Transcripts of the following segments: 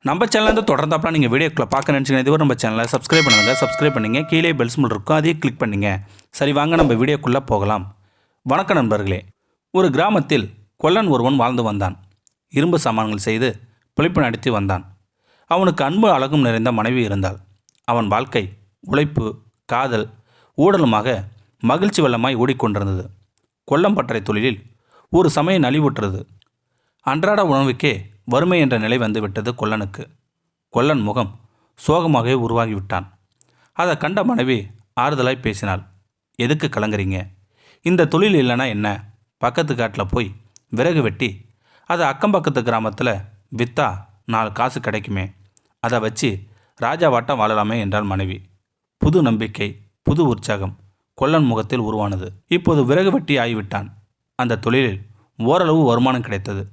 நம்ம சேனல் தொடர்ந்தாப்பா நீங்கள் வீடியோக்குள்ளே பார்க்க நினச்சிங்கன்னா இதுவரை நம்ம சேனலை சப்ஸ்கிரைப் பண்ணுங்கள். சப்ஸ்கிரைப் பண்ணிங்க. கீழே பெல் சிம்பல் இருக்கும், அதையும் கிளிக் பண்ணிங்க. சரி, வாங்க நம்ம வீடியோக்குள்ளே போகலாம். வணக்கம் நண்பர்களே. ஒரு கிராமத்தில் கொல்லன் ஒருவன் வாழ்ந்து வந்தான். இரும்பு சாமான்கள் செய்து பிழைப்பு நடத்தி வந்தான். அவனுக்கு அன்பு அழகும் நிறைந்த மனைவி இருந்தாள். அவன் வாழ்க்கை உழைப்பு, காதல், ஊடலுமாக மகிழ்ச்சி வெள்ளமாய் ஓடிக்கொண்டிருந்தது. கொல்லம் பட்டறை தொழிலில் ஒரு சமயம் நலிவுற்றது. அன்றாட உணவுக்கே வறுமை என்ற நிலை வந்துவிட்டது கொல்லனுக்கு. கொல்லன் முகம் சோகமாகவே உருவாகிவிட்டான். அதை கண்ட மனைவி ஆறுதலாய் பேசினாள். எதுக்கு கலங்குறீங்க? இந்த தொழில் இல்லைன்னா என்ன? பக்கத்து காட்டில் போய் விறகு வெட்டி அதை அக்கம் பக்கத்து கிராமத்தில் விற்றா 4 காசு கிடைக்குமே, அதை வச்சு ராஜாவாட்டம் வாழலாமே என்றாள் மனைவி. புது நம்பிக்கை, புது உற்சாகம் கொல்லன் முகத்தில் உருவானது. இப்போது விறகு வெட்டி ஆகிவிட்டான். அந்த தொழிலில் ஓரளவு வருமானம் கிடைத்தது.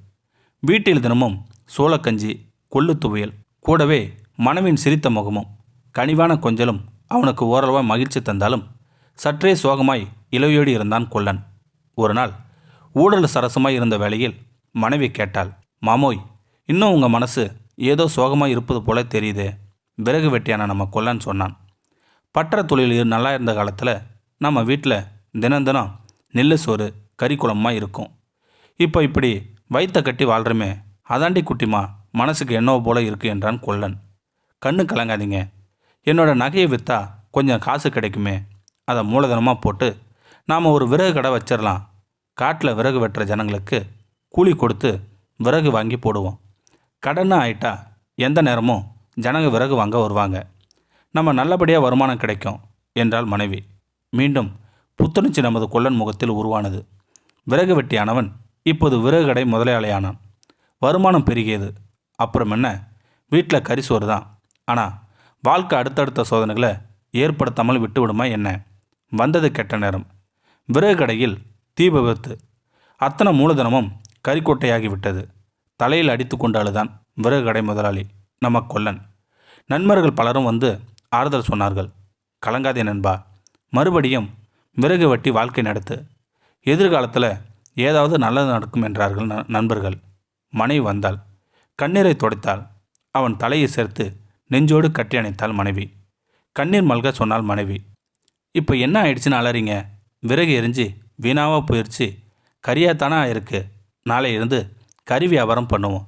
வீட்டில் தினமும் சோளக்கஞ்சி, கொள்ளு துவையல், கூடவே மனைவின் சிரித்த முகமும் கனிவான கொஞ்சலும் அவனுக்கு ஓரளவாக மகிழ்ச்சி தந்தாலும் சற்றே சோகமாய் இளவையோடு இருந்தான் கொல்லன். ஒரு நாள் ஊடல் சரசமாய் இருந்த வேளையில் மனைவி கேட்டாள், மாமோய், இன்னும் உங்கள் மனசு ஏதோ சோகமாக இருப்பது போல தெரியுதே. விறகு வெட்டியான நம்ம கொல்லன் சொன்னான். பட்டற தொழில் நல்லா இருந்த காலத்தில் நம்ம வீட்டில் தினம் தினம் நெல்லு சோறு கறி குழம்புமாக இருக்கும். இப்போ இப்படி வயிற்ற கட்டி வாழ்கிறமே, அதாண்டி குட்டிமா மனசுக்கு என்னவோ போல இருக்குது என்றான் கொல்லன். கண்ணு கலங்காதீங்க, என்னோட நகையை விற்றா கொஞ்சம் காசு கிடைக்குமே, அதை மூலதனமாக போட்டு நாம் ஒரு விறகு கடை வச்சிடலாம். காட்டில் விறகு வெட்டுற ஜனங்களுக்கு கூலி கொடுத்து விறகு வாங்கி போடுவோம். கடன்னு ஆயிட்டா எந்த நேரமும் ஜனங்க விறகு வாங்க வருவாங்க. நம்ம நல்லபடியாக வருமானம் கிடைக்கும் என்றாள் மனைவி. மீண்டும் புத்துணர்ச்சி நமது கொல்லன் முகத்தில் உருவானது. விறகு வெட்டியானவன் இப்போது விறகு கடை முதலாளியானான். வருமானம் பெருகியது. அப்புறம் என்ன, வீட்டில் கறி சோறு தான். ஆனால் வாழ்க்கை அடுத்தடுத்த சோதனைகளை ஏற்படுத்தாமல் விட்டு விடுமா என்ன? வந்தது கெட்ட நேரம். விறகு கடையில் தீ விபத்து. அத்தனை மூலதனமும் கறிக்கொட்டையாகிவிட்டது. தலையில் அடித்து கொண்டு அழுதான் விறகு கடை முதலாளி நம்ம கொல்லன். நண்பர்கள் பலரும் வந்து ஆறுதல் சொன்னார்கள். கலங்காதே நண்பா, மறுபடியும் விறகு வெட்டி வாழ்க்கை நடத்து, எதிர்காலத்தில் ஏதாவது நல்லது நடக்கும் என்றார்கள் நண்பர்கள். மனைவி வந்தாள். கண்ணீரை துடைத்தாள். அவன் தலையை சேர்த்து நெஞ்சோடு கட்டி அணைத்தாள் மனைவி. கண்ணீர் மல்க சொன்னாள் மனைவி. இப்போ என்ன ஆயிடுச்சுன்னு அலறீங்க? விறகு எரிஞ்சு வீணாவாக போயிடுச்சு, கரியாத்தானே ஆயிருக்கு. நாளை இருந்து கறி வியாபாரம் பண்ணுவோம்.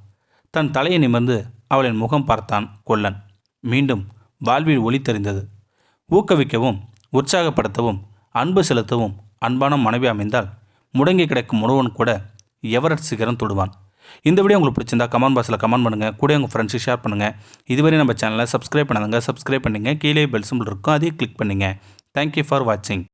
தன் தலையை நிமிர்ந்து அவளின் முகம் பார்த்தான் கொல்லன். மீண்டும் வாழ்வில் ஒளி தெரிந்தது. ஊக்குவிக்கவும் உற்சாகப்படுத்தவும் அன்பு செலுத்தவும் அன்பான மனைவி அமைந்தால் முடங்கி கிடக்கும் உணவன் கூட எவரெஸ்ட் சிகரம் தொடுவான். இந்த வீடியோ உங்களுக்கு பிடிச்சிருந்தா கமெண்ட் பாக்ஸில் கமெண்ட் பண்ணுங்கள். கூட உங்கள் ஃப்ரெண்ட்ஸுக்கு ஷேர் பண்ணுங்கள். இதுவரை நம்ம சேனலை சப்ஸ்கிரைப் பண்ணாதங்க சப்ஸ்கிரைப் பண்ணிங்க. கீழே பெல் சிம்பல் இருக்கும், அதையும் கிளிக் பண்ணிங்க. தேங்க்யூ ஃபார் வாட்சிங்.